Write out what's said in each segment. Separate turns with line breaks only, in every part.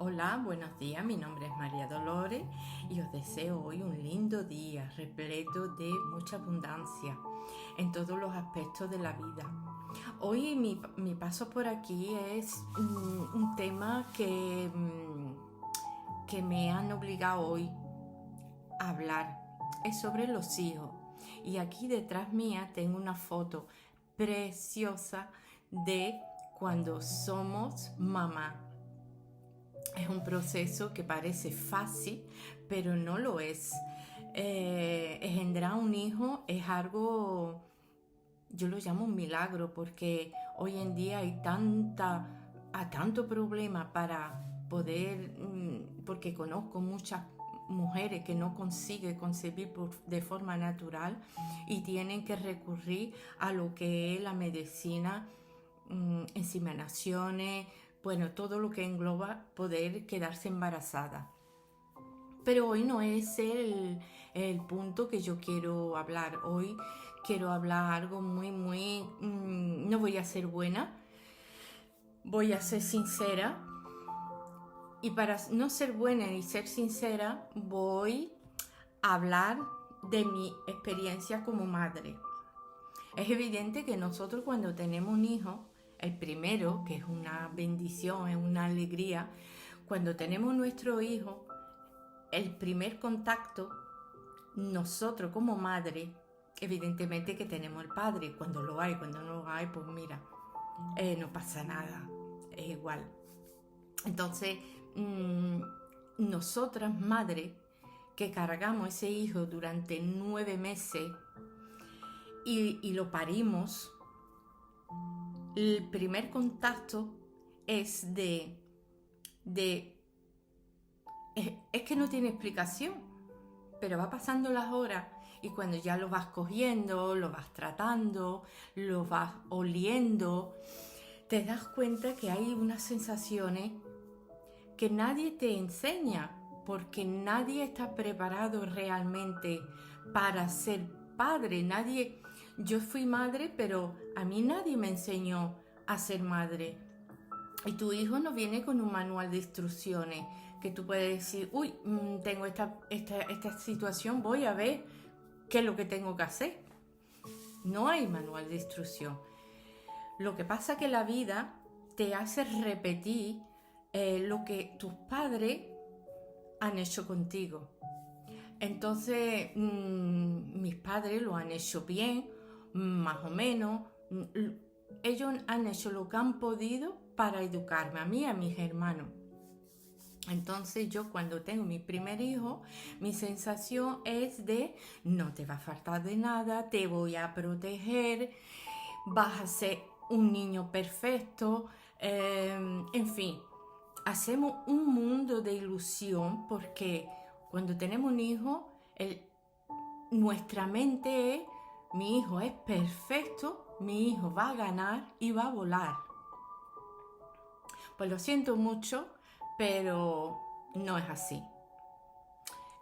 Hola, buenos días, mi nombre es María Dolores y os deseo hoy un lindo día repleto de mucha abundancia en todos los aspectos de la vida. Hoy mi paso por aquí es un tema que me han obligado hoy a hablar. Es sobre los hijos. Y aquí detrás mía tengo una foto preciosa de cuando somos mamá. Es un proceso que parece fácil, pero no lo es. Engendrar un hijo es algo, yo lo llamo un milagro, porque hoy en día hay tanto problema para poder, porque conozco muchas mujeres que no consiguen concebir de forma natural y tienen que recurrir a lo que es la medicina, inseminaciones, bueno, todo lo que engloba poder quedarse embarazada. Pero hoy no es el punto que yo quiero hablar. Hoy quiero hablar algo muy, no voy a ser buena, voy a ser sincera. Y para no ser buena y ser sincera, voy a hablar de mi experiencia como madre. Es evidente que nosotros cuando tenemos un hijo, el primero, que es una bendición, es una alegría, cuando tenemos nuestro hijo, el primer contacto, nosotros como madre, evidentemente que tenemos el padre, cuando lo hay, cuando no lo hay, pues mira, no pasa nada, es igual. Entonces, nosotras madres que cargamos ese hijo durante 9 meses y lo parimos, el primer contacto es es que no tiene explicación, pero va pasando las horas y cuando ya lo vas cogiendo, lo vas tratando, lo vas oliendo, te das cuenta que hay unas sensaciones que nadie te enseña, porque nadie está preparado realmente para ser padre. Yo fui madre, pero a mí nadie me enseñó a ser madre. Y tu hijo no viene con un manual de instrucciones que tú puedes decir, uy, tengo esta situación, voy a ver qué es lo que tengo que hacer. No hay manual de instrucción. Lo que pasa es que la vida te hace repetir lo que tus padres han hecho contigo. Entonces, mis padres lo han hecho bien, más o menos. Ellos han hecho lo que han podido para educarme, a mí y a mis hermanos. Entonces yo cuando tengo mi primer hijo, mi sensación es de no te va a faltar de nada, te voy a proteger, vas a ser un niño perfecto, en fin, hacemos un mundo de ilusión porque cuando tenemos un hijo, nuestra mente es, mi hijo es perfecto, mi hijo va a ganar y va a volar. Pues lo siento mucho, pero no es así.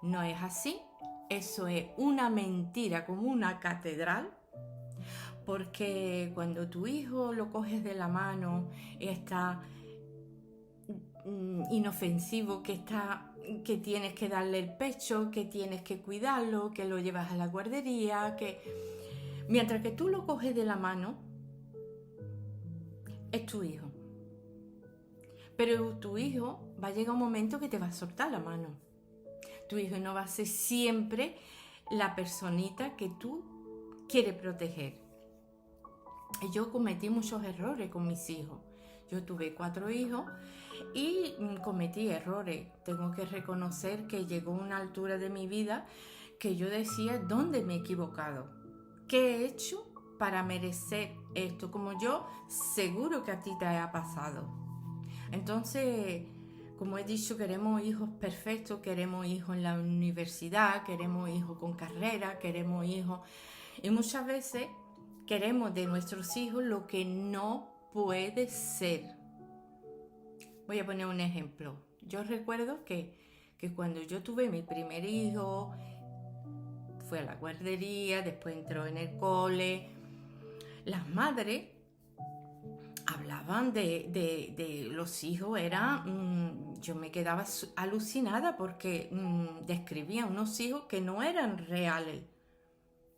No es así. Eso es una mentira como una catedral, porque cuando tu hijo lo coges de la mano y está inofensivo, que tienes que darle el pecho, que tienes que cuidarlo, que lo llevas a la guardería, que mientras que tú lo coges de la mano, es tu hijo. Pero tu hijo va a llegar un momento que te va a soltar la mano. Tu hijo no va a ser siempre la personita que tú quieres proteger. Y yo cometí muchos errores con mis hijos. Yo tuve 4 hijos y cometí errores. Tengo que reconocer que llegó una altura de mi vida que yo decía, ¿dónde me he equivocado? ¿Qué he hecho para merecer esto? Como yo, seguro que a ti te ha pasado. Entonces, como he dicho, queremos hijos perfectos, queremos hijos en la universidad, queremos hijos con carrera, queremos hijos... Y muchas veces queremos de nuestros hijos lo que no puede ser. Voy a poner un ejemplo. Yo recuerdo que cuando yo tuve mi primer hijo, fue a la guardería, después entró en el cole, las madres hablaban de los hijos, yo me quedaba alucinada porque describían unos hijos que no eran reales.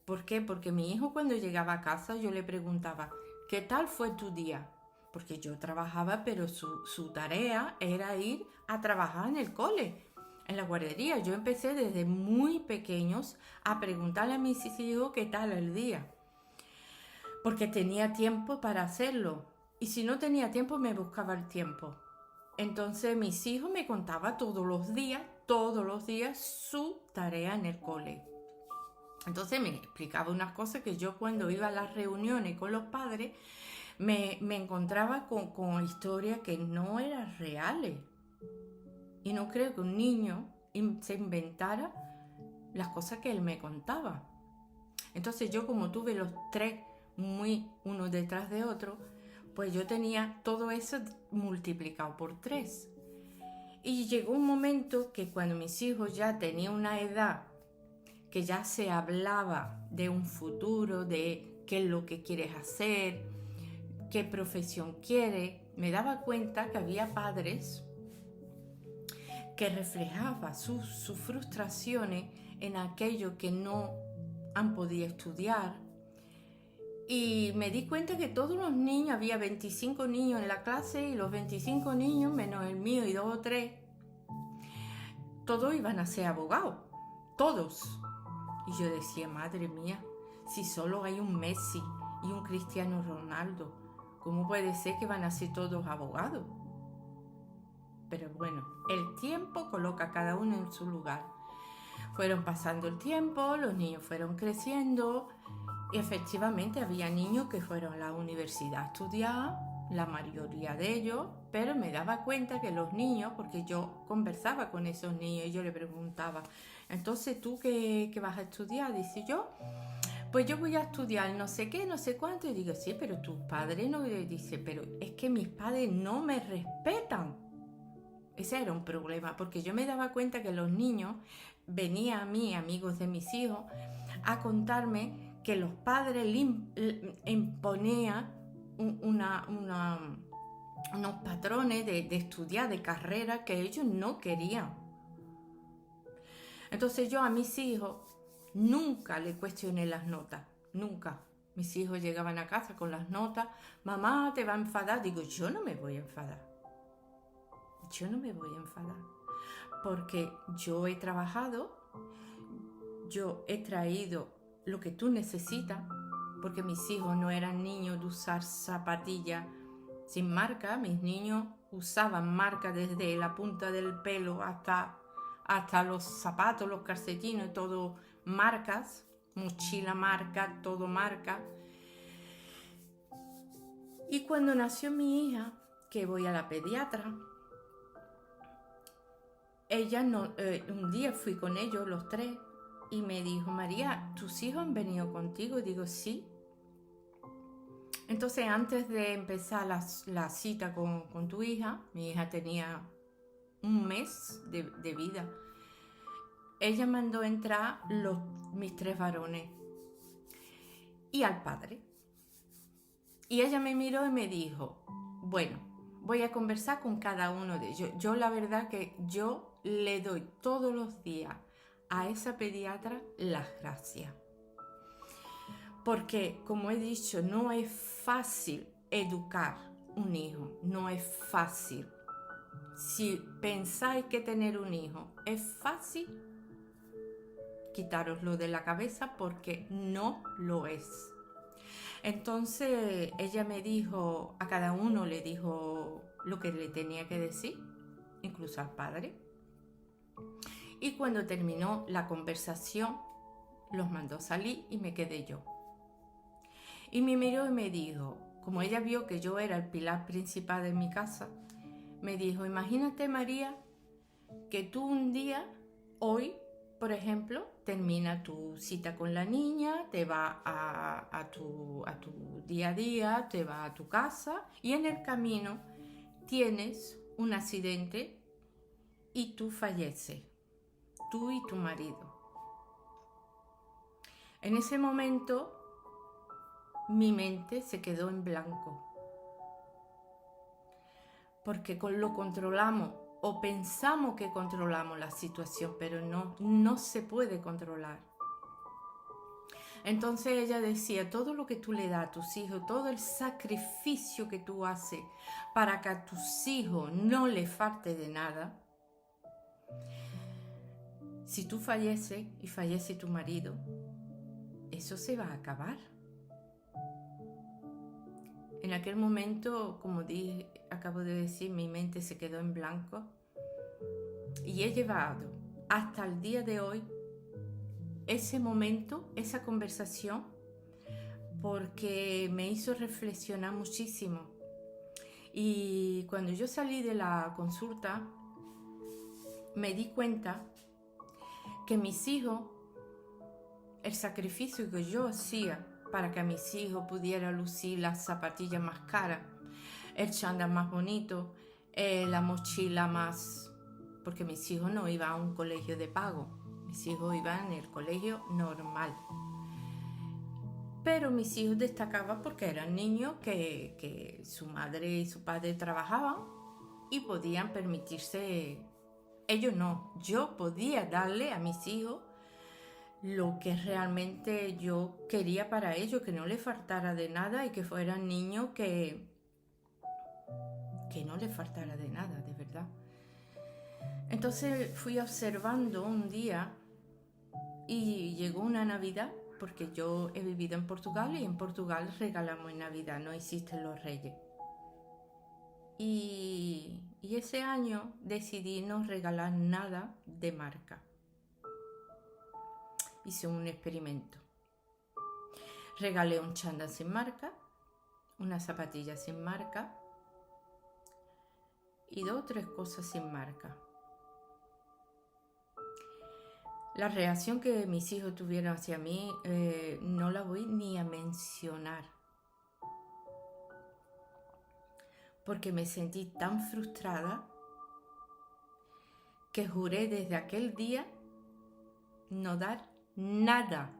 ¿Por qué? Porque mi hijo cuando llegaba a casa yo le preguntaba, ¿qué tal fue tu día? Porque yo trabajaba, pero su tarea era ir a trabajar en el cole, en la guardería. Yo empecé desde muy pequeños a preguntarle a mis hijos qué tal el día, porque tenía tiempo para hacerlo. Y si no tenía tiempo, me buscaba el tiempo. Entonces mis hijos me contaban todos los días, su tarea en el cole. Entonces me explicaba unas cosas que yo cuando iba a las reuniones con los padres me encontraba con historias que no eran reales. Y no creo que un niño se inventara las cosas que él me contaba. Entonces yo, como tuve los tres muy uno detrás de otro, pues yo tenía todo eso multiplicado por 3. Y llegó un momento que cuando mis hijos ya tenían una edad que ya se hablaba de un futuro, de qué es lo que quieres hacer, qué profesión quieres, me daba cuenta que había padres que reflejaban sus frustraciones en aquello que no han podido estudiar. Y me di cuenta que todos los niños, había 25 niños en la clase y los 25 niños, menos el mío y 2 o 3, todos iban a ser abogados, todos. Y yo decía, madre mía, si solo hay un Messi y un Cristiano Ronaldo, ¿cómo puede ser que van a ser todos abogados? Pero bueno, el tiempo coloca a cada uno en su lugar. Fueron pasando el tiempo, los niños fueron creciendo y efectivamente había niños que fueron a la universidad a estudiar, la mayoría de ellos, pero me daba cuenta que los niños, porque yo conversaba con esos niños y yo les preguntaba, entonces ¿tú qué vas a estudiar? Dice yo, pues yo voy a estudiar no sé qué, no sé cuánto. Y digo, sí, pero tus padres no. Dice, pero es que mis padres no me respetan. Ese era un problema, porque yo me daba cuenta que los niños venían a mí, amigos de mis hijos, a contarme que los padres imponían unos patrones de estudiar, de carrera que ellos no querían. Entonces yo a mis hijos nunca le cuestioné las notas, nunca. Mis hijos llegaban a casa con las notas, mamá, ¿te va a enfadar? Digo, yo no me voy a enfadar. Yo no me voy a enfadar, porque yo he trabajado, yo he traído lo que tú necesitas, porque mis hijos no eran niños de usar zapatillas sin marca. Mis niños usaban marca desde la punta del pelo hasta los zapatos, los calcetines, todo marcas, mochila marca, todo marca. Y cuando nació mi hija, que voy a la pediatra, ella un día fui con ellos los 3 y me dijo, María, ¿tus hijos han venido contigo? Y digo, sí. Entonces, antes de empezar la cita con tu hija, mi hija tenía un mes de vida, ella mandó entrar mis 3 varones y al padre. Y ella me miró y me dijo, bueno, voy a conversar con cada uno de ellos. Yo la verdad que yo le doy todos los días a esa pediatra las gracias. Porque, como he dicho, no es fácil educar un hijo, no es fácil. Si pensáis que tener un hijo es fácil, quitároslo de la cabeza porque no lo es. Entonces ella me dijo, a cada uno le dijo lo que le tenía que decir, incluso al padre. Y cuando terminó la conversación, los mandó salir y me quedé yo. Y me miró y me dijo, como ella vio que yo era el pilar principal de mi casa, me dijo, imagínate, María, que tú un día, hoy, por ejemplo, termina tu cita con la niña, te va a tu día a día, te va a tu casa y en el camino tienes un accidente y tú falleces, tú y tu marido. En ese momento mi mente se quedó en blanco porque lo controlamos o pensamos que controlamos la situación, pero no se puede controlar. Entonces ella decía, todo lo que tú le das a tus hijos, todo el sacrificio que tú haces para que a tus hijos no les falte de nada, si tú falleces y fallece tu marido, eso se va a acabar. En aquel momento, como acabo de decir, mi mente se quedó en blanco y he llevado hasta el día de hoy ese momento, esa conversación, porque me hizo reflexionar muchísimo. Y cuando yo salí de la consulta, me di cuenta que mis hijos, el sacrificio que yo hacía para que a mis hijos pudiera lucir las zapatillas más caras, el chándal más bonito, la mochila más... porque mis hijos no iban a un colegio de pago, mis hijos iban en el colegio normal. Pero mis hijos destacaban porque eran niños que su madre y su padre trabajaban y podían permitirse... Ellos no, yo podía darle a mis hijos lo que realmente yo quería para ellos, que no les faltara de nada y que fueran niños que no les faltara de nada, de verdad. Entonces fui observando un día y llegó una Navidad, porque yo he vivido en Portugal y en Portugal regalamos en Navidad, no existen los reyes. Y ese año decidí no regalar nada de marca. Hice un experimento. Regalé un chándal sin marca, una zapatilla sin marca y 2 o 3 cosas sin marca. La reacción que mis hijos tuvieron hacia mí no la voy ni a mencionar, porque me sentí tan frustrada que juré desde aquel día no dar nada.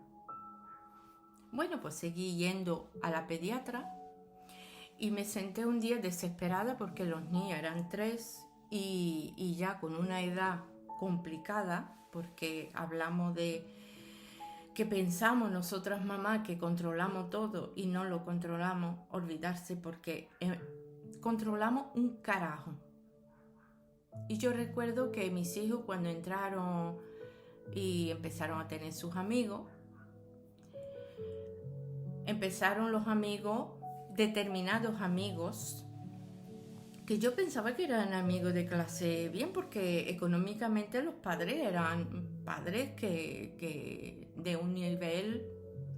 Bueno, pues seguí yendo a la pediatra y me senté un día desesperada porque los niños eran 3 y ya con una edad complicada, porque hablamos de que pensamos nosotras mamás que controlamos todo y no lo controlamos, olvidarse, porque controlamos un carajo. Y yo recuerdo que mis hijos cuando entraron y empezaron a tener sus amigos, empezaron los amigos, determinados amigos, que yo pensaba que eran amigos de clase bien, porque económicamente los padres eran padres que de un nivel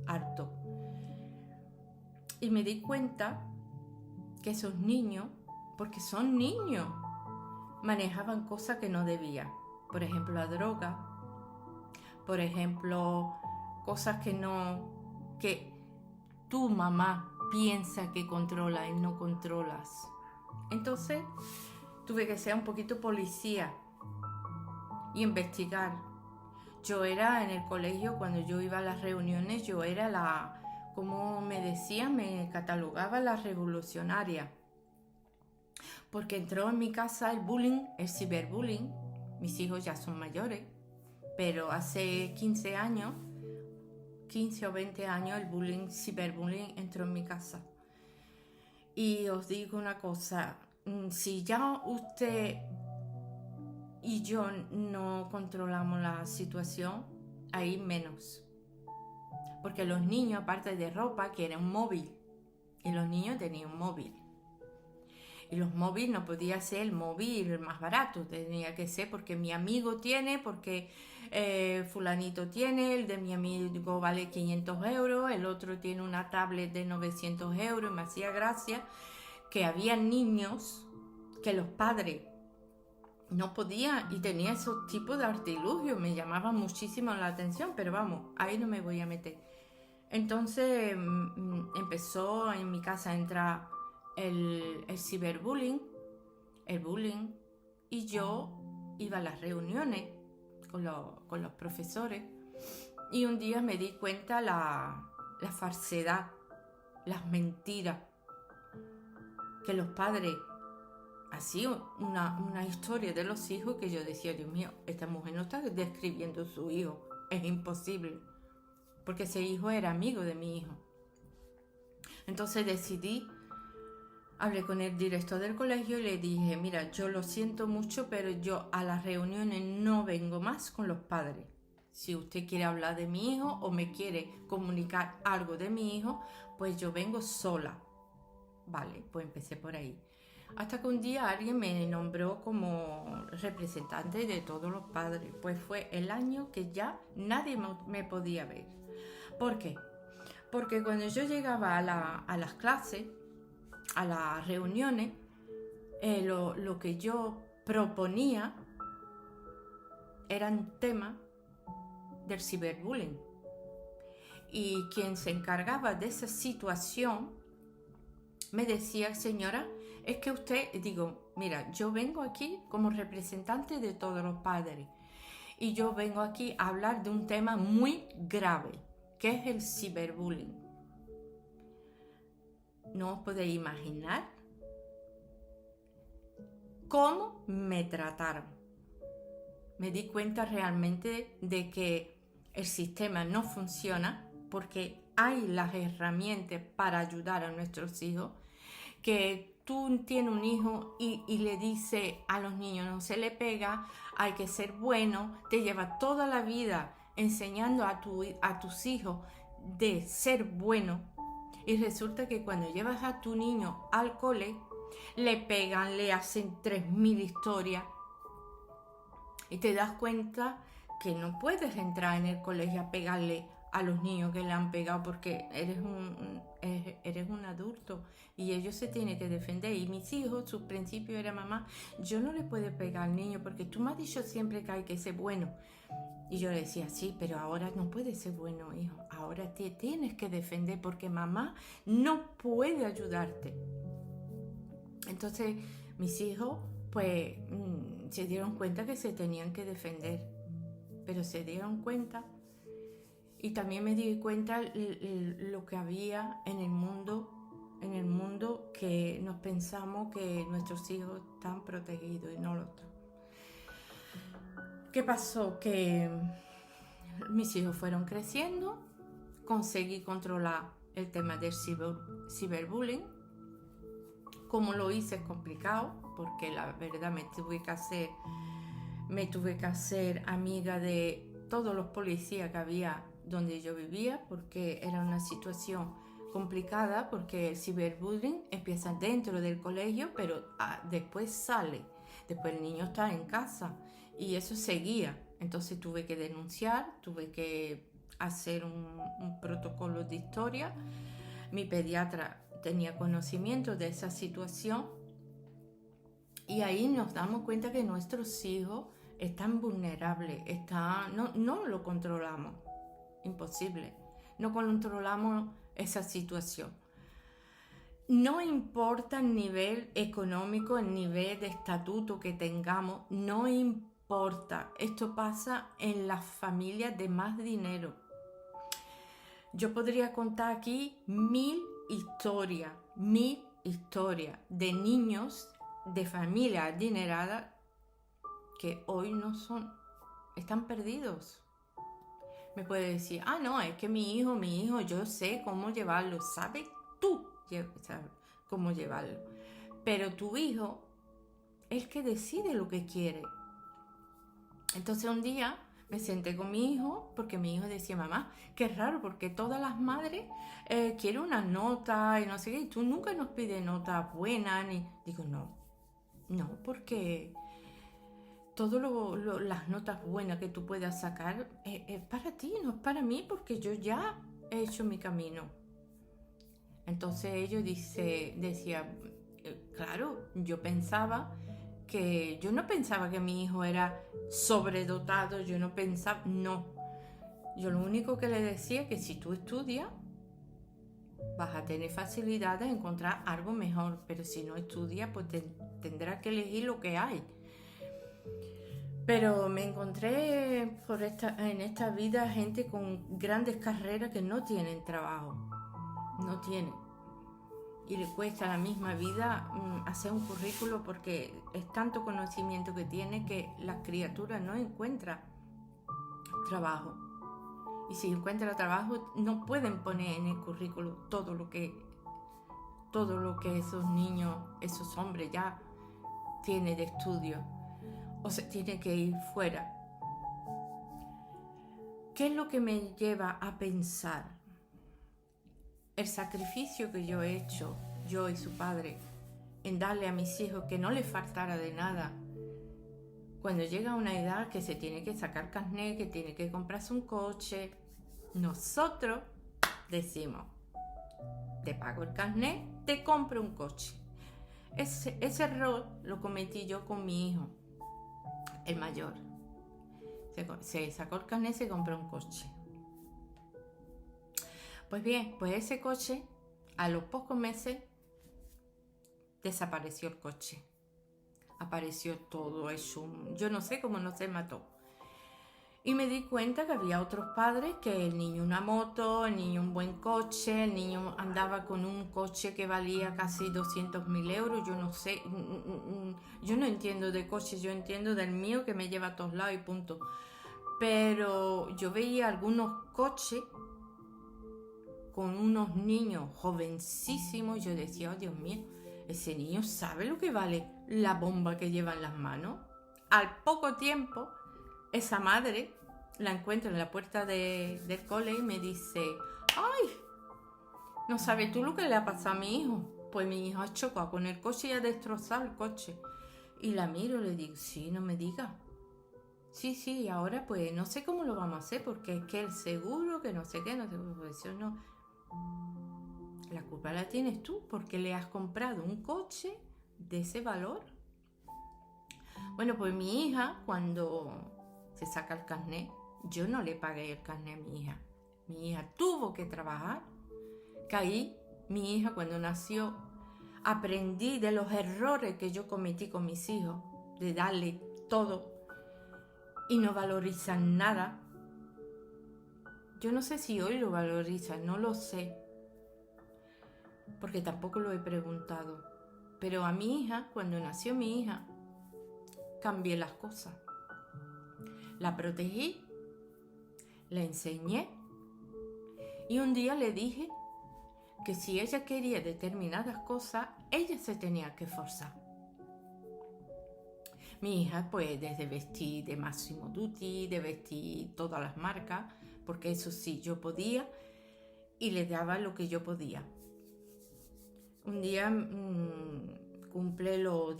alto. Y me di cuenta que esos niños, porque son niños, manejaban cosas que no debían. Por ejemplo, la droga, por ejemplo, cosas que tu mamá piensa que controla y no controlas. Entonces tuve que ser un poquito policía y investigar. Yo era en el colegio, cuando yo iba a las reuniones, yo era como me decían, me catalogaba la revolucionaria. Porque entró en mi casa el bullying, el ciberbullying. Mis hijos ya son mayores, pero hace 15 o 20 años el bullying, ciberbullying entró en mi casa. Y os digo una cosa, si ya usted y yo no controlamos la situación, ahí menos. Porque los niños, aparte de ropa, quieren un móvil. Y los niños tenían un móvil. Y los móviles no podía ser el móvil más barato, tenía que ser porque mi amigo tiene, porque fulanito tiene, el de mi amigo vale 500 euros, el otro tiene una tablet de 900 euros. Me hacía gracia que había niños que los padres no podían y tenían esos tipos de artilugios, me llamaban muchísimo la atención, pero vamos, ahí no me voy a meter. Entonces empezó en mi casa a entrar el ciberbullying, el bullying, y yo iba a las reuniones con los profesores y un día me di cuenta la falsedad, las mentiras que los padres así una historia de los hijos que yo decía, Dios mío, esta mujer no está describiendo su hijo, es imposible, porque ese hijo era amigo de mi hijo. Entonces decidí, hablé con el director del colegio y le dije, mira, yo lo siento mucho, pero yo a las reuniones no vengo más con los padres. Si usted quiere hablar de mi hijo o me quiere comunicar algo de mi hijo, pues yo vengo sola. Vale, pues empecé por ahí. Hasta que un día alguien me nombró como representante de todos los padres. Pues fue el año que ya nadie me podía ver. ¿Por qué? Porque cuando yo llegaba a las clases, a las reuniones, lo que yo proponía eran temas del ciberbullying. Y quien se encargaba de esa situación me decía, señora, es que usted, digo, mira, yo vengo aquí como representante de todos los padres y yo vengo aquí a hablar de un tema muy grave, que es el ciberbullying. No os podéis imaginar cómo me trataron. Me di cuenta realmente de que el sistema no funciona porque hay las herramientas para ayudar a nuestros hijos, que tú tienes un hijo y le dices a los niños no se le pega, hay que ser bueno, te lleva toda la vida enseñando a tus hijos de ser bueno y resulta que cuando llevas a tu niño al cole le pegan, le hacen 3000 historias y te das cuenta que no puedes entrar en el colegio a pegarle a los niños que le han pegado porque eres un adulto y ellos se tienen que defender. Y mis hijos, su principio era, mamá, yo no le puedo pegar al niño porque tú me has dicho siempre que hay que ser bueno. Y yo le decía, sí, pero ahora no puedes ser bueno, hijo. Ahora te tienes que defender porque mamá no puede ayudarte. Entonces mis hijos pues se dieron cuenta que se tenían que defender, pero se dieron cuenta y también me di cuenta lo que había en el mundo que nos pensamos que nuestros hijos están protegidos y no lo están. ¿Qué pasó? Que mis hijos fueron creciendo, conseguí controlar el tema del ciberbullying. Como lo hice es complicado, porque la verdad me tuve que hacer amiga de todos los policías que había donde yo vivía, porque era una situación complicada, porque el ciberbullying empieza dentro del colegio, pero después sale, después el niño está en casa y eso seguía. Entonces tuve que denunciar, tuve que hacer un protocolo de historia. Mi pediatra tenía conocimiento de esa situación y ahí nos damos cuenta que nuestros hijos están vulnerables, no lo controlamos, imposible, no controlamos esa situación. No importa el nivel económico, el nivel de estatuto que tengamos, no importa, esto pasa en las familias de más dinero. Yo podría contar aquí 1000 historias de niños de familia adinerada que hoy no son, están perdidos. Me puede decir, no, es que mi hijo, yo sé cómo llevarlo, sabes tú cómo llevarlo, pero tu hijo es el que decide lo que quiere. Entonces un día me senté con mi hijo porque mi hijo decía, mamá, qué raro porque todas las madres quieren una nota y no sé qué, y tú nunca nos pides notas buenas. Digo, no, porque todas las notas buenas que tú puedas sacar es para ti, no es para mí, porque yo ya he hecho mi camino. Entonces ellos decía, claro, yo no pensaba que mi hijo era sobredotado, yo lo único que le decía es que si tú estudias vas a tener facilidad de encontrar algo mejor, pero si no estudias pues tendrás que elegir lo que hay. Pero me encontré en esta vida gente con grandes carreras que no tienen trabajo, no tienen. y le cuesta la misma vida hacer un currículo, porque es tanto conocimiento que tiene que la criatura no encuentra trabajo. Y si encuentra trabajo, no pueden poner en el currículo todo lo que esos niños, esos hombres ya tienen de estudio, o se tiene que ir fuera. ¿Qué es lo que me lleva a pensar? El sacrificio que yo he hecho, yo y su padre, en darle a mis hijos que no les faltara de nada. Cuando llega a una edad que se tiene que sacar carnet, que tiene que comprarse un coche, nosotros decimos: te pago el carnet, te compro un coche. Ese error lo cometí yo con mi hijo, el mayor. Se sacó el carnet y se compró un coche. Pues bien, pues ese coche, a los pocos meses, desapareció el coche. Apareció todo hecho yo no sé cómo no se mató. Y me di cuenta que había otros padres, que el niño una moto, el niño un buen coche, el niño andaba con un coche que valía casi 200.000 euros. Yo no sé, yo no entiendo de coches, yo entiendo del mío que me lleva a todos lados y punto. Pero yo veía algunos coches con unos niños jovencísimos, yo decía: oh, Dios mío, ese niño sabe lo que vale la bomba que lleva en las manos. Al poco tiempo, esa madre la encuentro en la puerta del cole y me dice: ¡ay! ¿No sabes tú lo que le ha pasado a mi hijo? Pues mi hijo ha chocado con el coche y ha destrozado el coche. Y la miro y le digo: sí, no me digas. Sí, y ahora pues no sé cómo lo vamos a hacer, porque es que el seguro, que no sé qué, no sé, pues eso no. La culpa la tienes tú, porque le has comprado un coche de ese valor. Bueno, pues mi hija, cuando se saca el carnet, yo no le pagué el carnet a mi hija. Mi hija tuvo que trabajar. Caí, mi hija cuando nació, aprendí de los errores que yo cometí con mis hijos, de darle todo y no valorizan nada. Yo no sé si hoy lo valorizan, no lo sé, porque tampoco lo he preguntado. Pero a mi hija, cuando nació mi hija, cambié las cosas. La protegí, la enseñé y un día le dije que si ella quería determinadas cosas, ella se tenía que esforzar. Mi hija, pues, desde vestir de Massimo Dutti, de vestir todas las marcas, porque eso sí, yo podía y le daba lo que yo podía. Un día cumple los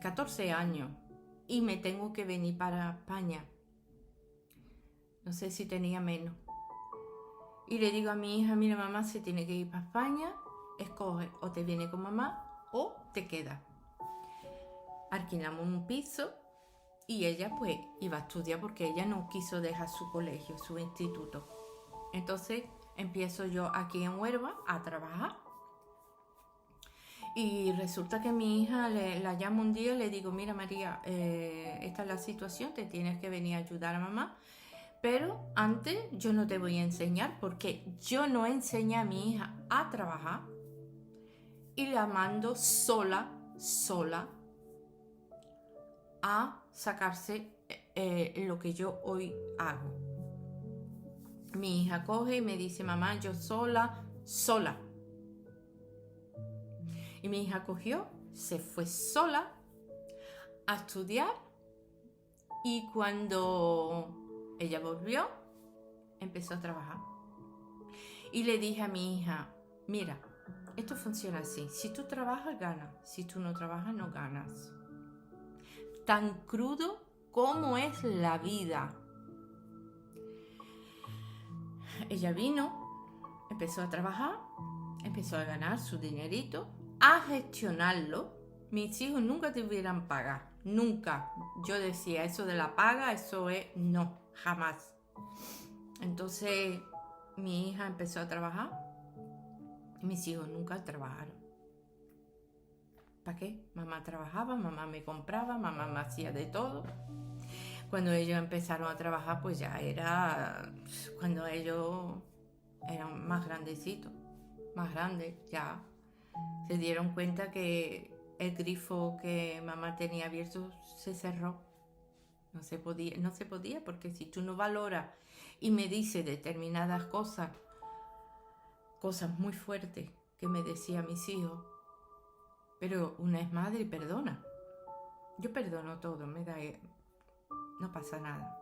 14 años y me tengo que venir para España. No sé si tenía menos. Y le digo a mi hija: mira, mamá se tiene que ir para España, escoge, o te viene con mamá o te queda. Alquilamos un piso y ella pues iba a estudiar, porque ella no quiso dejar su colegio, su instituto. Entonces empiezo yo aquí en Huelva a trabajar. Y resulta que mi hija la llamo un día y le digo: mira, María, esta es la situación, te tienes que venir a ayudar a mamá. Pero antes yo no te voy a enseñar, porque yo no enseñé a mi hija a trabajar y la mando sola a sacarse lo que yo hoy hago. Mi hija coge y me dice: mamá, yo sola. Y mi hija cogió, se fue sola a estudiar, y cuando ella volvió, empezó a trabajar. Y le dije a mi hija: mira, esto funciona así. Si tú trabajas, ganas. Si tú no trabajas, no ganas. Tan crudo como es la vida. Ella vino, empezó a trabajar, empezó a ganar su dinerito, a gestionarlo. Mis hijos nunca te hubieran pagado, nunca. Yo decía: eso de la paga, eso es no, jamás. Entonces mi hija empezó a trabajar y mis hijos nunca trabajaron. ¿Para qué? Mamá trabajaba, mamá me compraba, mamá me hacía de todo. Cuando ellos empezaron a trabajar, pues ya era cuando ellos eran más grandecitos. más grandes, ya se dieron cuenta que el grifo que mamá tenía abierto se cerró. No se podía, porque si tú no valoras y me dices determinadas cosas muy fuertes que me decía mis hijos, pero una es madre y perdona. Yo perdono todo, no pasa nada,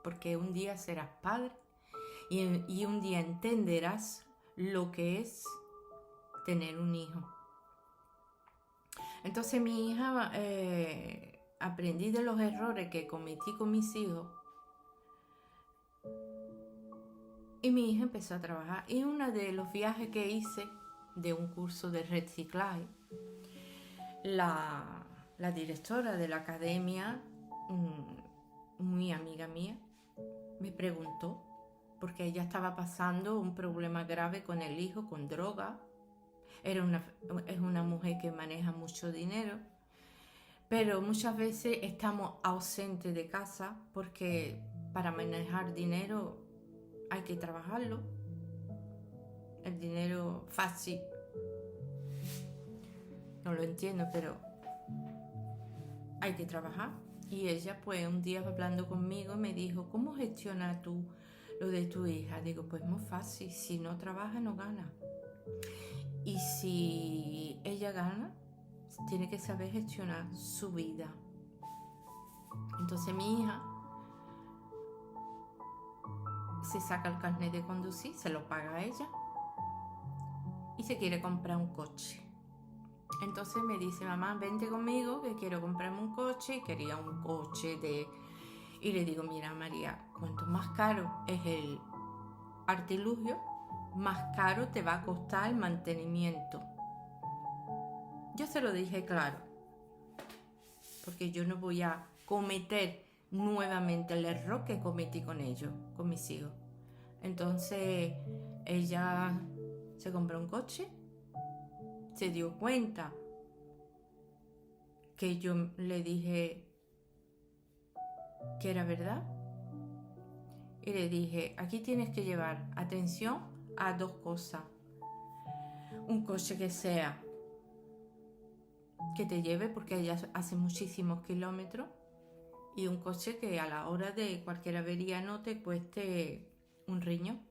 porque un día serás padre y un día entenderás lo que es tener un hijo. Entonces mi hija, aprendí de los errores que cometí con mis hijos y mi hija empezó a trabajar. Y uno de los viajes que hice de un curso de reciclaje, la directora de la academia, muy amiga mía, me preguntó, porque ella estaba pasando un problema grave con el hijo, con droga. Es una mujer que maneja mucho dinero, pero muchas veces estamos ausentes de casa porque para manejar dinero hay que trabajarlo. El dinero fácil no lo entiendo, pero hay que trabajar. Y ella pues un día hablando conmigo me dijo, ¿cómo gestionas tú lo de tu hija? Digo, pues muy fácil, si no trabaja no gana. Y si ella gana, tiene que saber gestionar su vida. Entonces mi hija se saca el carnet de conducir, se lo paga a ella y se quiere comprar un coche. Entonces me dice, mamá, vente conmigo que quiero comprarme un coche, y quería un coche de... Y le digo, mira María, cuanto más caro es el artilugio, más caro te va a costar el mantenimiento. Yo se lo dije claro, porque yo no voy a cometer nuevamente el error que cometí con ellos, con mis hijos. Entonces ella se compró un coche, se dio cuenta que yo le dije que era verdad y le dije, aquí tienes que llevar atención a dos cosas: un coche que sea que te lleve, porque ella hace muchísimos kilómetros, y un coche que a la hora de cualquier avería no te cueste un riñón.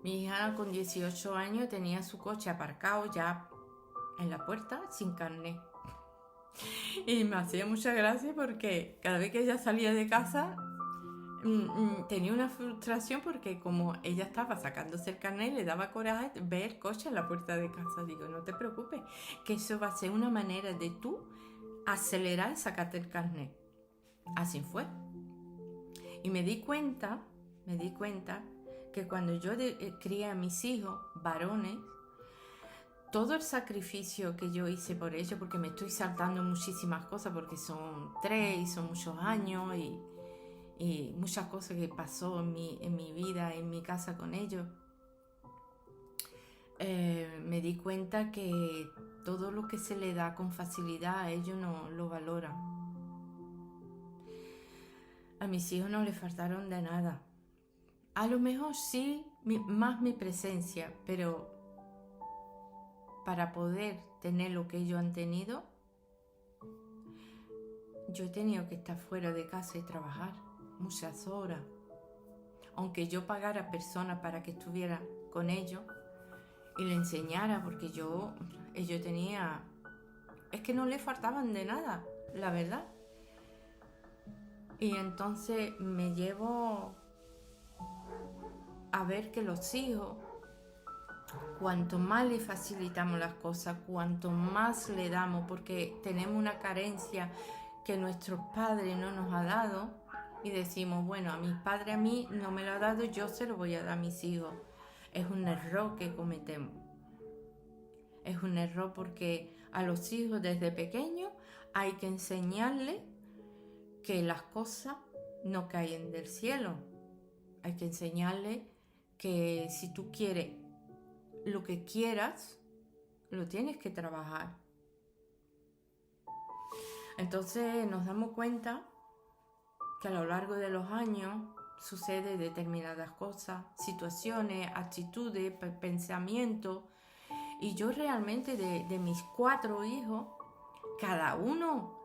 Mi hija con 18 años tenía su coche aparcado ya en la puerta sin carnet. Y me hacía mucha gracia porque cada vez que ella salía de casa tenía una frustración, porque como ella estaba sacándose el carnet, le daba coraje ver el coche en la puerta de casa. Digo, no te preocupes, que eso va a ser una manera de tú acelerar y sacarte el carnet. Así fue. Y me di cuenta que cuando yo crié a mis hijos varones, todo el sacrificio que yo hice por ellos, porque me estoy saltando muchísimas cosas, porque son 3 y son muchos años y muchas cosas que pasó en mi vida, en mi casa con ellos, me di cuenta que todo lo que se le da con facilidad a ellos no lo valoran. A mis hijos no les faltaron de nada. A lo mejor sí, más mi presencia, pero para poder tener lo que ellos han tenido, yo he tenido que estar fuera de casa y trabajar muchas horas. Aunque yo pagara personas para que estuviera con ellos y le enseñara, porque ellos tenían... Es que no les faltaban de nada, la verdad. Y entonces me llevo a ver que los hijos, cuanto más les facilitamos las cosas, cuanto más le damos, porque tenemos una carencia que nuestros padres no nos han dado, y decimos, bueno, a mis padres a mí no me lo ha dado, yo se lo voy a dar a mis hijos. Es un error que cometemos. Es un error, porque a los hijos desde pequeños hay que enseñarles que las cosas no caen del cielo. Hay que enseñarles que si tú quieres lo que quieras, lo tienes que trabajar. Entonces nos damos cuenta que a lo largo de los años sucede determinadas cosas, situaciones, actitudes, pensamientos. Y yo realmente de mis 4 hijos, cada uno